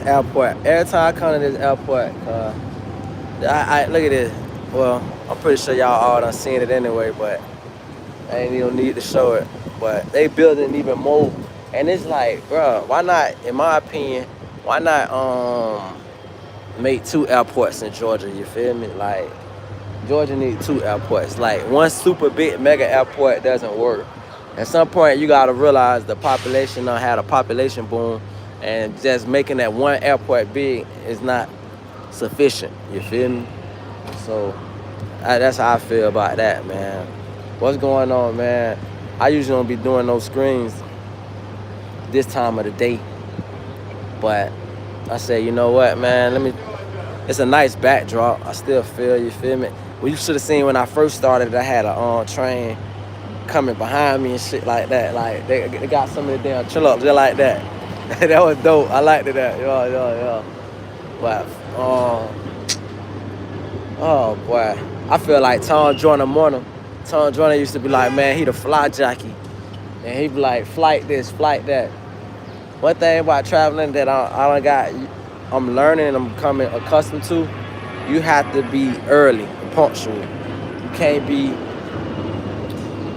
Airport. Every time I come to this airport, I look at this. Well, I'm pretty sure y'all all done seen it anyway, but I ain't even need to show it. But they building even more, and it's like, bro, why not? In my opinion, why not make two airports in Georgia? You feel me? Like Georgia need two airports. Like one super big mega airport doesn't work. At some point, you gotta realize the population done had a population boom, and just making that one airport big is not sufficient. You feel me? So that's how I feel about that, man. What's going on, man? I usually don't be doing those screens this time of the day, but I said, you know what, man? Let me. It's a nice backdrop. I still feel you feel me. Well, you should have seen when I first started. I had a train coming behind me and shit like that. Like they got some of the damn chill up just like that. That was dope. I liked it. That yeah. But oh boy, I feel like Tom Joyner Morning. Tom Joyner used to be like, man, he the fly jockey, and he be like, flight this, flight that. One thing about traveling that I don't got, I'm learning and I'm becoming accustomed to, you have to be early, punctual. You can't be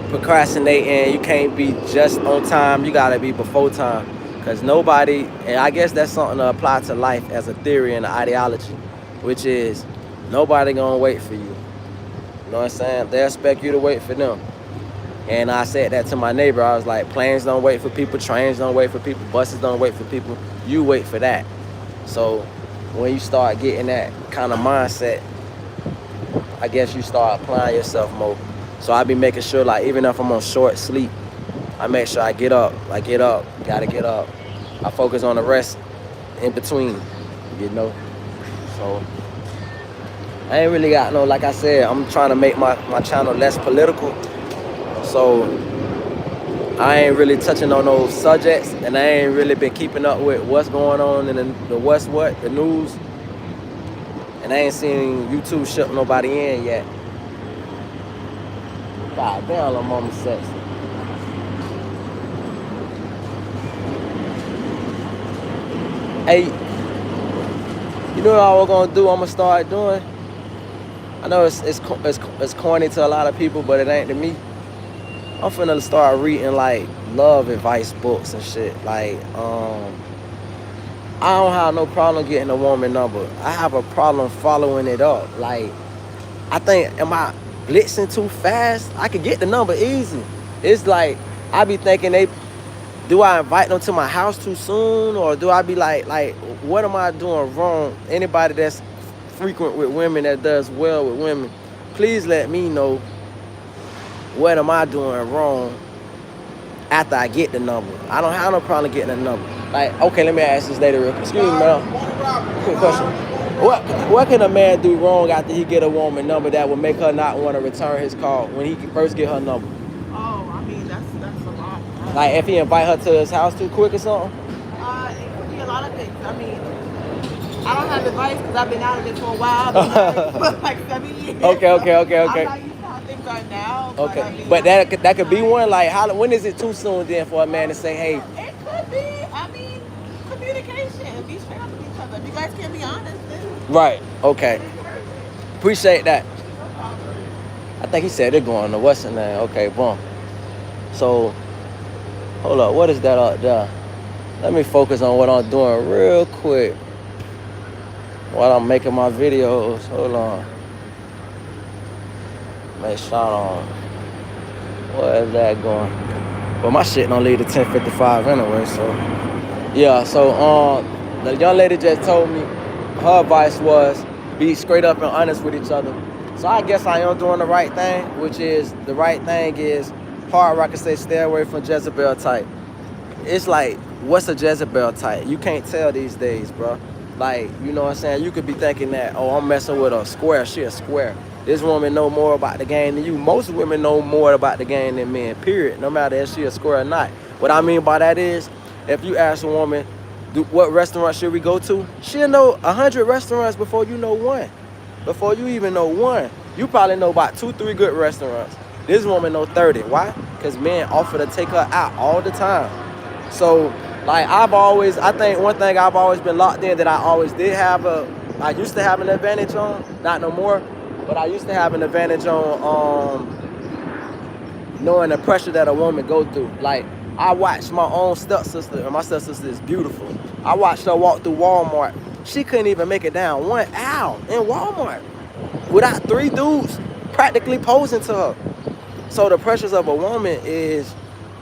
procrastinating. You can't be just on time. You gotta be before time. Cause nobody, and I guess that's something to apply to life as a theory and an ideology, which is nobody gonna wait for you. You know what I'm saying? They expect you to wait for them. And I said that to my neighbor. I was like, planes don't wait for people, trains don't wait for people, buses don't wait for people. You wait for that. So when you start getting that kind of mindset, I guess you start applying yourself more. So I be making sure, like, even if I'm on short sleep, I make sure I get up. Gotta get up. I focus on the rest in between, you know. So I ain't really got no, like I said, I'm trying to make my channel less political. So I ain't really touching on those subjects, and I ain't really been keeping up with what's going on in the news. And I ain't seen YouTube shut nobody in yet. God damn, I'm on the sex. Hey, you know what I was gonna do? I'm gonna start doing. I know it's corny to a lot of people, but it ain't to me. I'm finna start reading like love advice books and shit. Like, I don't have no problem getting a woman number. I have a problem following it up. Like, I think, am I blitzing too fast? I could get the number easy. It's like I be thinking do I invite them to my house too soon, or do I be like what am I doing wrong? Anybody that's frequent with women, that does well with women, please let me know what am I doing wrong after I get the number. I don't have no problem getting the number. Like, okay, let me ask this lady real quick. Excuse me, ma'am. Quick question. What can a man do wrong after he get a woman number that would make her not want to return his call when he first get her number? Oh, I mean, that's a lot. Like if he invite her to his house too quick or something? It could be a lot of things. I mean, I don't have advice because I've been out of it for a while. I've been married for like 7 years. Okay. I'm not used to how things are now. Okay, I mean, but that could be one. Like, when is it too soon then for a man to say, hey? It could be. I mean, communication. Be straight up with each other. If you guys can be honest, then. Right. Okay. Appreciate that. I think he said they're going to what's the name? Okay, boom. So, hold up. What is that up there? Let me focus on what I'm doing real quick while I'm making my videos. Hold on. Make sure I don't. Where is that going? Well, my shit don't leave to 10:55 anyway, so. Yeah, so the young lady just told me her advice was be straight up and honest with each other. So I guess I am doing the right thing, which is the right thing is hard rock and say stay away from Jezebel type. It's like, what's a Jezebel type? You can't tell these days, bro. Like, you know what I'm saying? You could be thinking that, oh, I'm messing with a square. She a square. This woman know more about the game than you. Most women know more about the game than men, period. No matter if she a square or not. What I mean by that is, if you ask a woman, what restaurant should we go to? She'll know 100 restaurants before you know one. Before you even know one. You probably know about 2-3 good restaurants. This woman know 30. Why? Because men offer to take her out all the time. So Like I think one thing I've always been locked in that I always did have I used to have an advantage on, not no more, but I used to have an advantage on knowing the pressure that a woman go through. Like I watched my own stepsister, and my stepsister is beautiful. I watched her walk through Walmart. She couldn't even make it down one aisle in Walmart without 3 dudes practically posing to her. So the pressures of a woman is,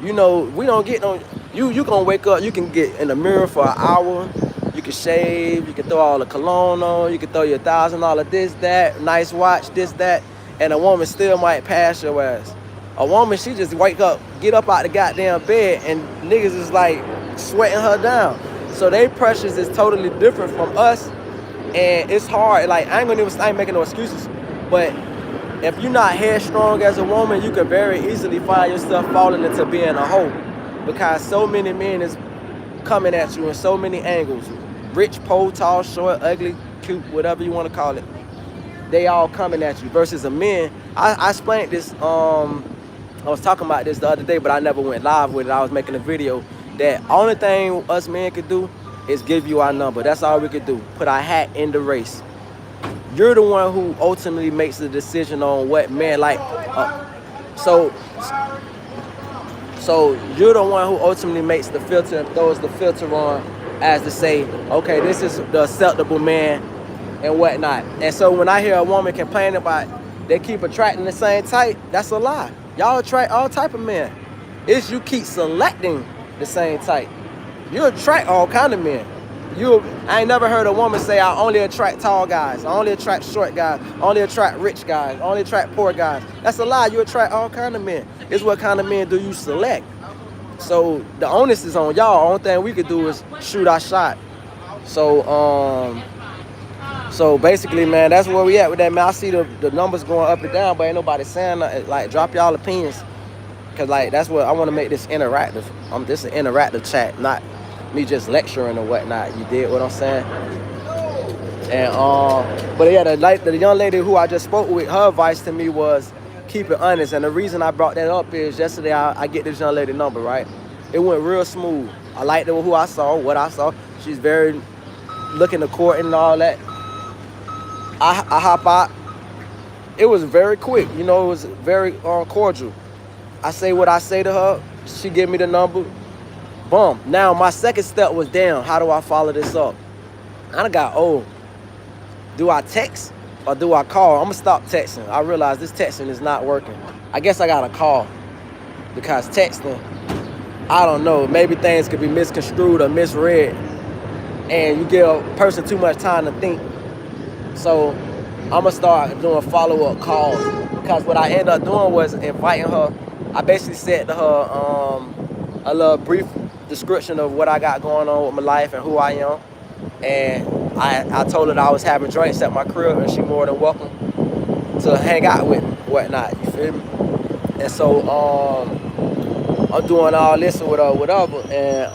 we don't get no. You gonna wake up, you can get in the mirror for an hour, you can shave, you can throw all the cologne on, you can throw your $1,000 this, that, nice watch, this, that, and a woman still might pass your ass. A woman, she just wake up, get up out the goddamn bed, and niggas is like sweating her down. So they pressures is totally different from us, and it's hard. Like I ain't making no excuses, but if you're not headstrong as a woman, you can very easily find yourself falling into being a hoe, because so many men is coming at you in so many angles. Rich, poor, tall, short, ugly, cute, whatever you want to call it. They all coming at you. Versus a man, I explained this, I was talking about this the other day, but I never went live with it. I was making a video that only thing us men could do is give you our number. That's all we could do. Put our hat in the race. You're the one who ultimately makes the decision on what man like. So you're the one who ultimately makes the filter and throws the filter on as to say, okay, this is the acceptable man and whatnot. And so when I hear a woman complain about they keep attracting the same type, that's a lie. Y'all attract all type of men. It's you keep selecting the same type. You attract all kind of men. I ain't never heard a woman say, I only attract tall guys, I only attract short guys, I only attract rich guys, I only attract poor guys. That's a lie. You attract all kind of men. It's what kind of men do you select. So the onus is on y'all. Only thing we could do is shoot our shot. So basically, man, that's where we at with that, man. I see the numbers going up and down, but ain't nobody saying nothing. Like, drop y'all opinions, cause like that's what I want to make this interactive. This is an interactive chat, not me just lecturing or whatnot. You did what I'm saying? And but yeah, the young lady who I just spoke with, her advice to me was keep it honest. And the reason I brought that up is yesterday I get this young lady number, right? It went real smooth. I liked it, who I saw, what I saw. She's very looking to court and all that. I hop out. It was very quick, it was very cordial. I say what I say to her. She give me the number. Boom. Now my second step was, damn, how do I follow this up? I done got old. Do I text or do I call? I'm gonna stop texting. I realize this texting is not working. I guess I gotta call, because texting, I don't know, maybe things could be misconstrued or misread, and you give a person too much time to think. So I'm gonna start doing follow-up calls, because what I ended up doing was inviting her. I basically said to her a little brief description of what I got going on with my life and who I am. And I told her that I was having drinks at my crib, and she more than welcome to hang out with me, whatnot, you feel me? And so I'm doing all this or whatever, and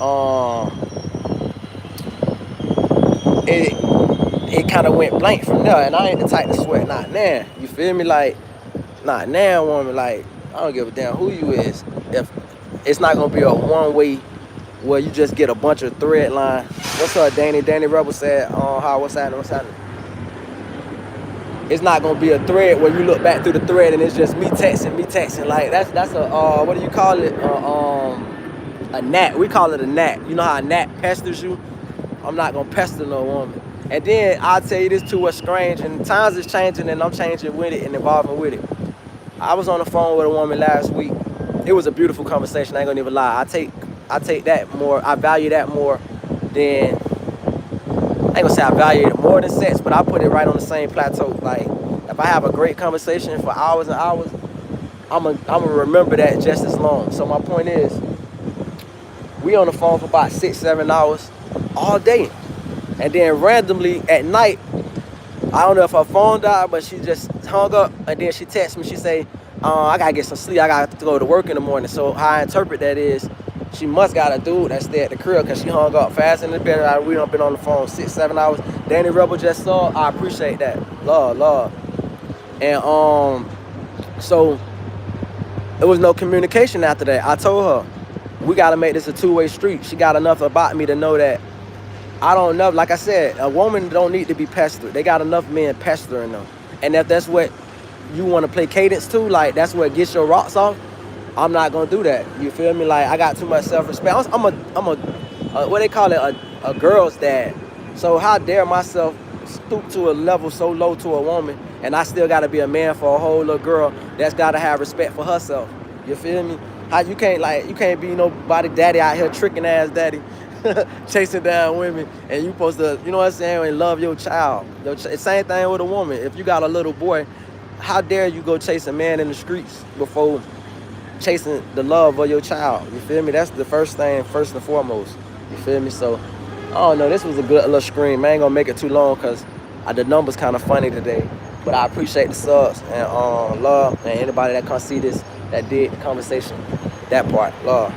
it kind of went blank from there. And I ain't the type to sweat, not now, you feel me? Like, not now, woman, like, I don't give a damn who you is. If it's not gonna be a one-way where you just get a bunch of thread line. What's up, Danny? Danny Rebel said, what's happening? It's not gonna be a thread where you look back through the thread and it's just me texting. Like that's a what do you call it? A gnat. We call it a gnat. You know how a gnat pesters you? I'm not gonna pester no woman. And then I'll tell you this too, what's strange, and times is changing and I'm changing with it and evolving with it. I was on the phone with a woman last week. It was a beautiful conversation, I ain't gonna even lie. I take that more, I value that more than, I ain't gonna say I value it more than sex, but I put it right on the same plateau. Like, if I have a great conversation for hours and hours, I'm gonna remember that just as long. So my point is, we on the phone for about 6-7 hours all day. And then randomly at night, I don't know if her phone died, but she just hung up, and then she texted me, she say, I gotta get some sleep, I gotta go to work in the morning. So how I interpret that is, she must got a dude that stay at the crib, because she hung up fast in the bed. We done been on the phone 6-7 hours. Danny Rebel just saw, I appreciate that. Love. And so there was no communication after that. I told her, we gotta make this a two-way street. She got enough about me to know that I don't know. Like I said, a woman don't need to be pestered. They got enough men pestering them. And if that's what you want to play cadence to, like that's what gets your rocks off, I'm not gonna do that. You feel me? Like I got too much self-respect. I'm a what they call it, a girl's dad. So how dare myself stoop to a level so low to a woman, and I still gotta be a man for a whole little girl that's gotta have respect for herself. You feel me? How you can't be nobody daddy out here tricking ass daddy, chasing down women, and you supposed to, you know what I'm saying, and love your child. Same thing with a woman. If you got a little boy, how dare you go chase a man in the streets before chasing the love of your child? You feel me? That's the first thing, first and foremost. You feel me? So I don't know. This was a good little scream. I ain't gonna make it too long because the numbers kind of funny today. But I appreciate the subs and love, and anybody that come see this that did the conversation. That part, love.